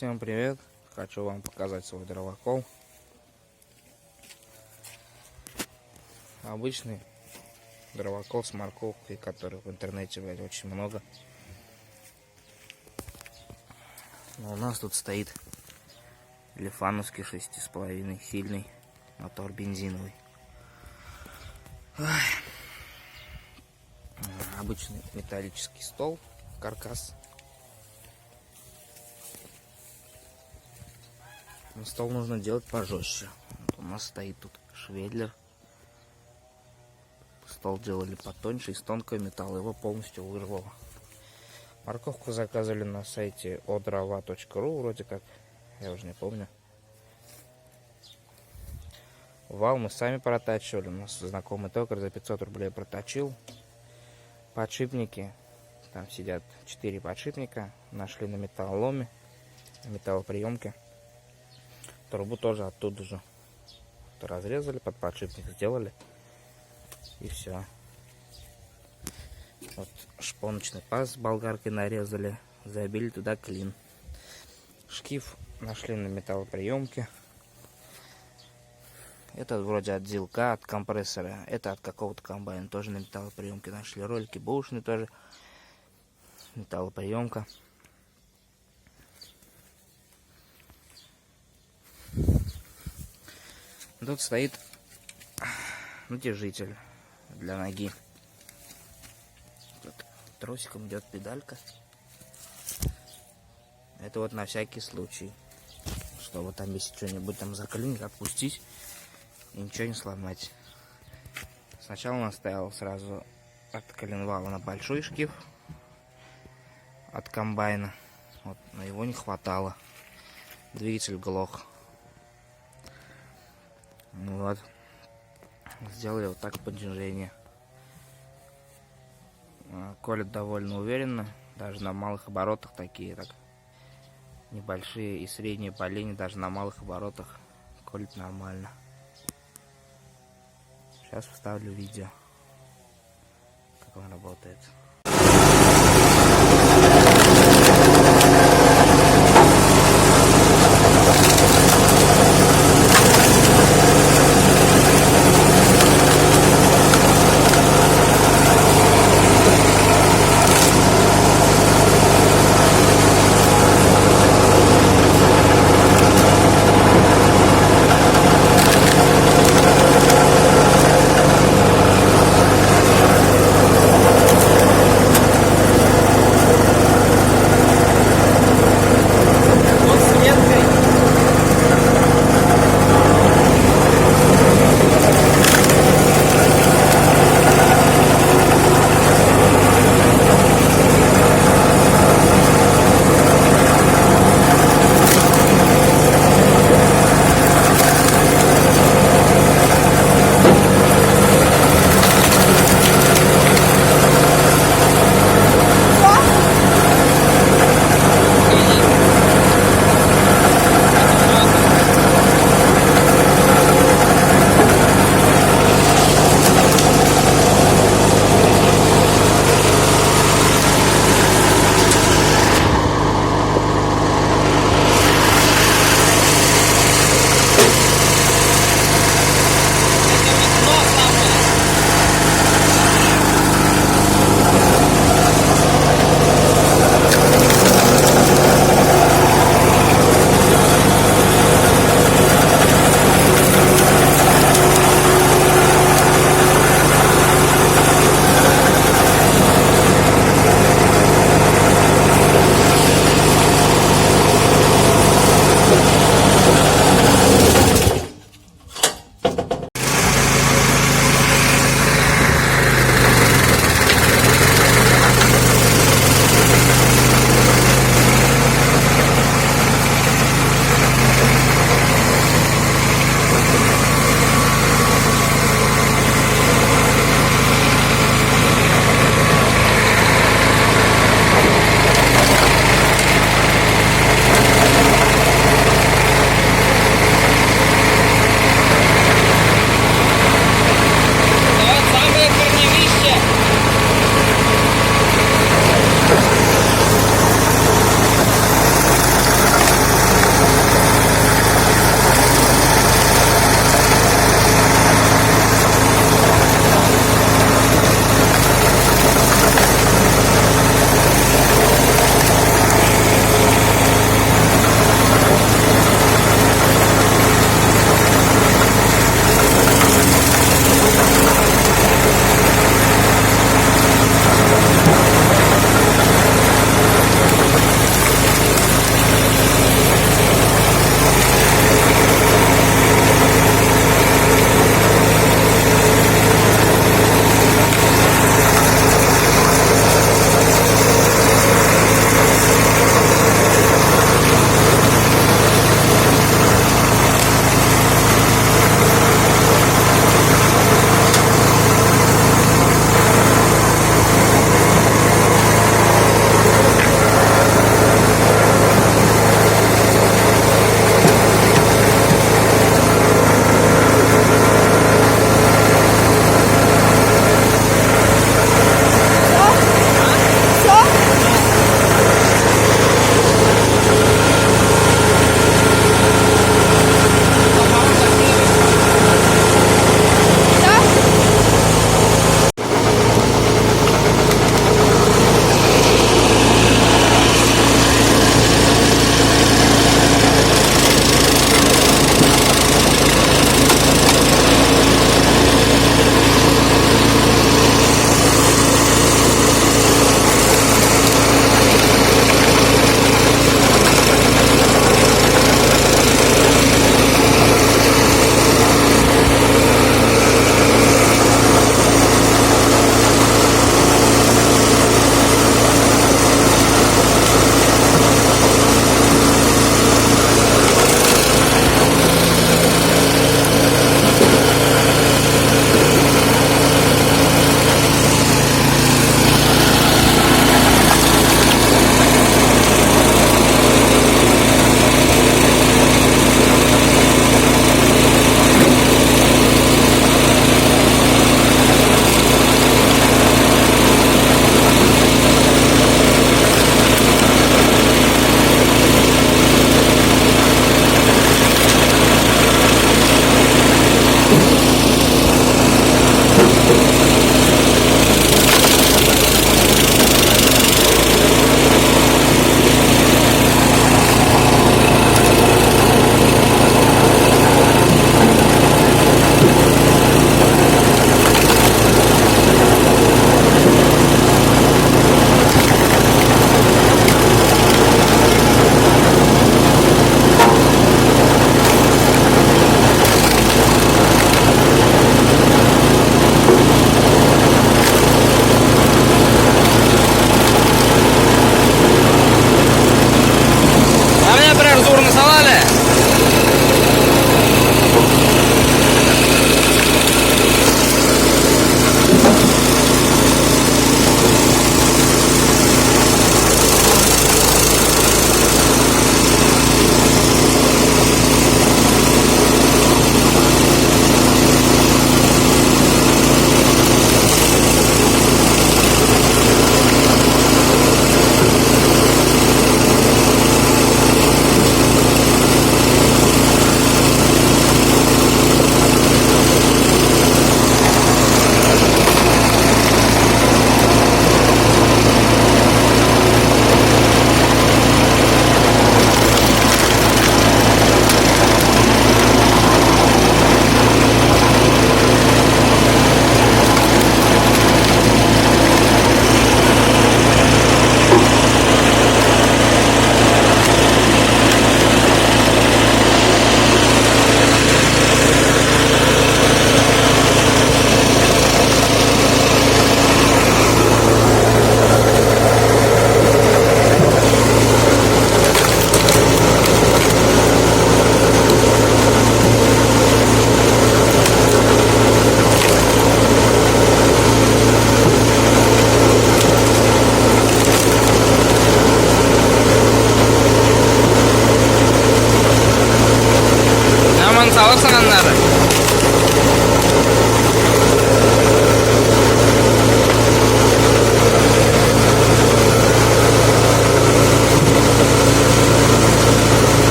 Всем привет! Хочу вам показать свой дровокол. Обычный дровокол с морковкой, который в интернете, блядь, очень много. Но у нас тут стоит лифановский 6,5 сильный мотор бензиновый. Обычный металлический стол, каркас. Но стол нужно делать пожестче. Вот у нас стоит тут шведлер. Стол делали потоньше, из тонкого металла, его полностью вырвало. Морковку заказывали на сайте odrava.ru, вроде как, я уже не помню. Вал мы сами протачивали, у нас знакомый токарь за 500 рублей проточил. Подшипники, там сидят 4 подшипника, нашли на металлоломе, на металлоприемке. Трубу тоже оттуда же разрезали, под подшипник сделали, и все. Вот шпоночный паз с болгаркой нарезали, забили туда клин. Шкив нашли на металлоприемке. Это вроде от зилка, от компрессора, это от какого-то комбайна, тоже на металлоприемке нашли. Ролики бэушные тоже, металлоприемка. Тут стоит натяжитель для ноги. Тут тросиком идет педалька. Это вот на всякий случай, чтобы там если что-нибудь там заклинить, отпустить и ничего не сломать. Сначала он стоял сразу от коленвала на большой шкив от комбайна, вот, но его не хватало, двигатель глох. Ну вот, сделали вот так понижение. Колет довольно уверенно, даже на малых оборотах такие, так небольшие и средние по линии, даже на малых оборотах колет нормально. Сейчас вставлю видео, как он работает.